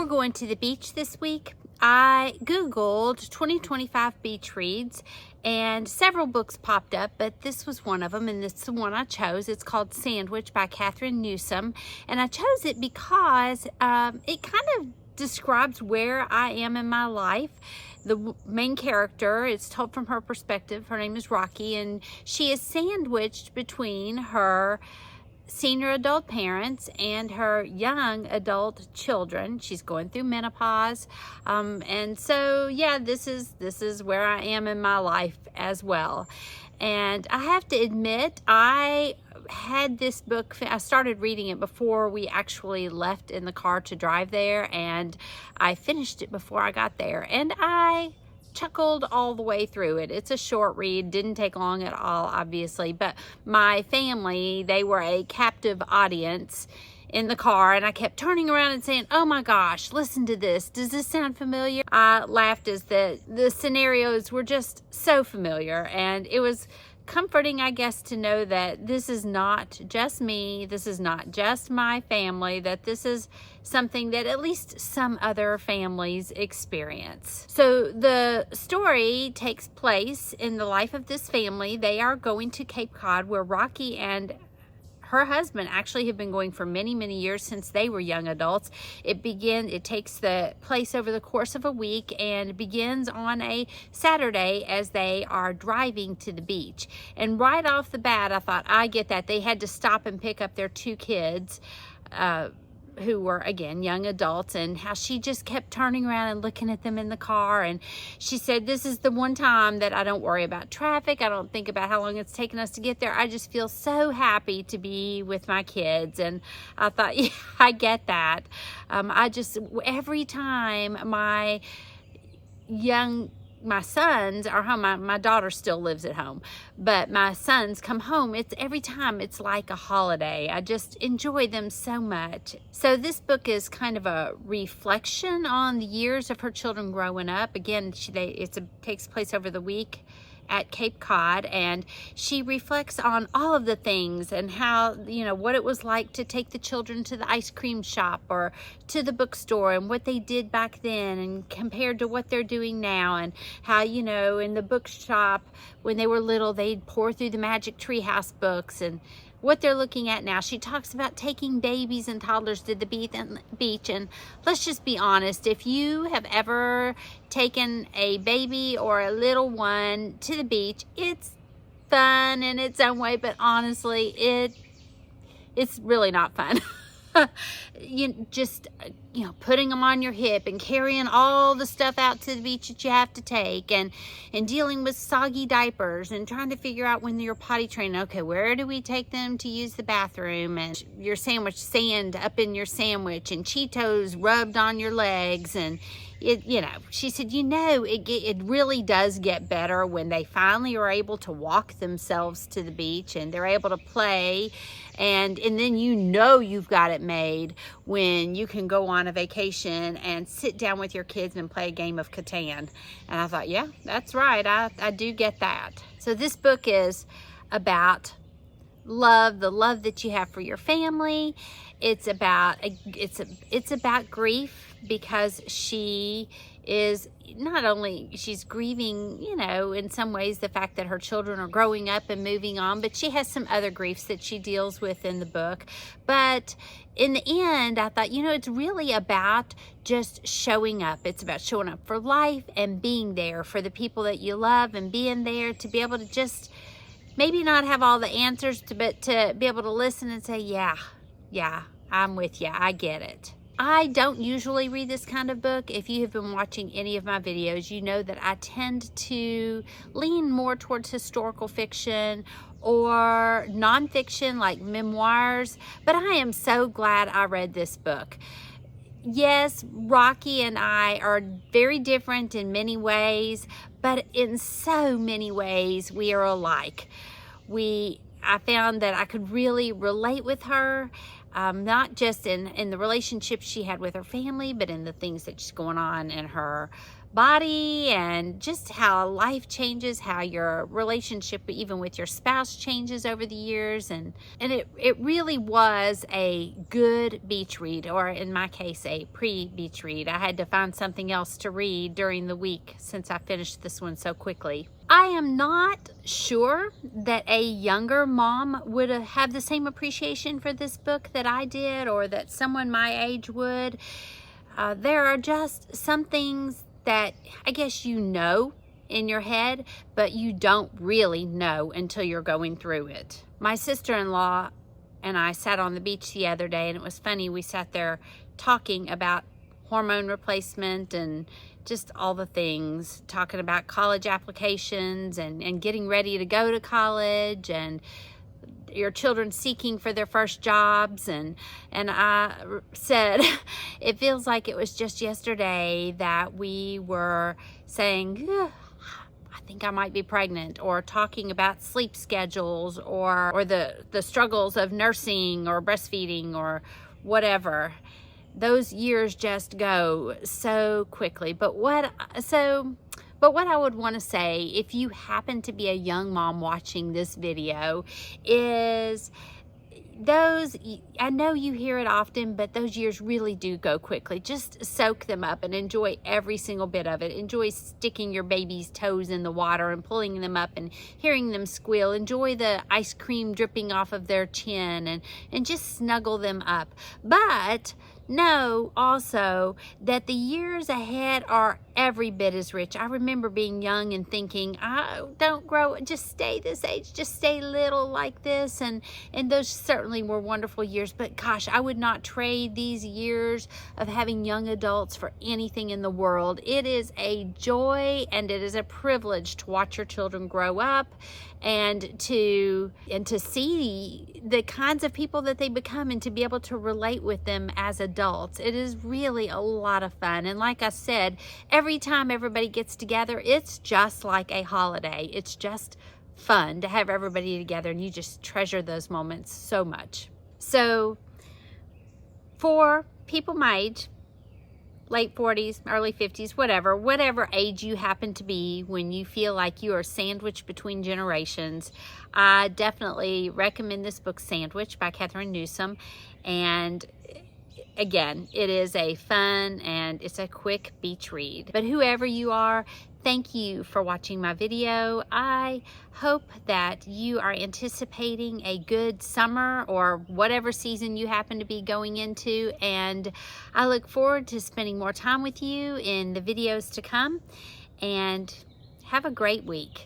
going to the beach this week, I Googled 2025 beach reads and several books popped up, but this was one of them, and this is the one I chose. It's called Sandwich by Newman, and I chose it because it kind of describes where I am in my life. The main character, it's told from her perspective. Her name is Rocky, and she is sandwiched between her senior adult parents and her young adult children. She's going through menopause, and so yeah, this is where I am in my life as well. And I have to admit, I had this book, I started reading it before we actually left in the car to drive there, and I finished it before I got there, and I chuckled all the way through it. It's a short read, didn't take long at all, obviously, but my family, they were a captive audience in the car, and I kept turning around and saying, oh my gosh, listen to this. Does this sound familiar? I laughed as the scenarios were just so familiar, and it was comforting, I guess, to know that this is not just me, this is not just my family, that this is something that at least some other families experience. So the story takes place in the life of this family. They are going to Cape Cod, where Rocky and her husband actually have been going for many, many years, since they were young adults. It takes the place over the course of a week, and begins on a Saturday as they are driving to the beach. And right off the bat, I thought, I get that. They had to stop and pick up their two kids, who were, again, young adults, and how she just kept turning around and looking at them in the car. And she said, this is the one time that I don't worry about traffic. I don't think about how long it's taken us to get there. I just feel so happy to be with my kids. And I thought, yeah, I get that. Every time my sons are home, my daughter still lives at home, but my sons come home, every time it's like a holiday. I just enjoy them so much. So this book is kind of a reflection on the years of her children growing up. Again, it takes place over the week at Cape Cod, and she reflects on all of the things, and how, what it was like to take the children to the ice cream shop or to the bookstore, and what they did back then and compared to what they're doing now, and how, in the bookshop when they were little, they'd pour through the Magic Treehouse books, and what they're looking at now. She talks about taking babies and toddlers to the beach, and let's just be honest, if you have ever taken a baby or a little one to the beach, it's fun in its own way, but honestly, it's really not fun. Putting them on your hip and carrying all the stuff out to the beach that you have to take, and dealing with soggy diapers, and trying to figure out when you're potty training, okay, where do we take them to use the bathroom, and your sandwich, sand up in your sandwich, and Cheetos rubbed on your legs. And she said, it really does get better when they finally are able to walk themselves to the beach, and they're able to play, and then you've got it made when you can go on a vacation and sit down with your kids and play a game of Catan. And I thought, yeah, that's right, I do get that. So this book is about love, the love that you have for your family. It's about grief, because she is she's grieving, in some ways, the fact that her children are growing up and moving on, but she has some other griefs that she deals with in the book. But in the end, I thought, it's really about just showing up. It's about showing up for life and being there for the people that you love, and being there to be able to just maybe not have all the answers, but to be able to listen and say, yeah, I'm with you, I get it. I don't usually read this kind of book. If you have been watching any of my videos, you know that I tend to lean more towards historical fiction or nonfiction, like memoirs, but I am so glad I read this book. Yes, Rocky and I are very different in many ways, but in so many ways we are alike. I found that I could really relate with her, not just in the relationship she had with her family, but in the things that's going on in her body, and just how life changes, how your relationship even with your spouse changes over the years. And it really was a good beach read, or in my case, a pre-beach read. I had to find something else to read during the week since I finished this one so quickly. I am not sure that a younger mom would have the same appreciation for this book that I did, or that someone my age would. There are just some things that I guess you know in your head, but you don't really know until you're going through it. My sister-in-law and I sat on the beach the other day, and it was funny. We sat there talking about hormone replacement and just all the things, talking about college applications and getting ready to go to college, and your children seeking for their first jobs. And I said, it feels like it was just yesterday that we were saying, I think I might be pregnant, or talking about sleep schedules, or the struggles of nursing or breastfeeding or whatever. Those years just go so quickly. But what I would want to say, if you happen to be a young mom watching this video, is I know you hear it often, but those years really do go quickly. Just soak them up and enjoy every single bit of it. Enjoy sticking your baby's toes in the water and pulling them up and hearing them squeal. Enjoy the ice cream dripping off of their chin, and just snuggle them up. But know also that the years ahead are every bit as rich. I remember being young and thinking, don't grow, just stay this age, just stay little like this. And those certainly were wonderful years, but gosh, I would not trade these years of having young adults for anything in the world. It is a joy and it is a privilege to watch your children grow up, and to see the kinds of people that they become, and to be able to relate with them as adults. It is really a lot of fun. And like I said, every time everybody gets together, it's just like a holiday. It's just fun to have everybody together, and you just treasure those moments so much. So for people my age, late 40s, early 50s, whatever age you happen to be when you feel like you are sandwiched between generations, I definitely recommend this book, Sandwich by Catherine Newman. And again, it is a fun and it's a quick beach read. But whoever you are, thank you for watching my video. I hope that you are anticipating a good summer, or whatever season you happen to be going into, and I look forward to spending more time with you in the videos to come. And have a great week.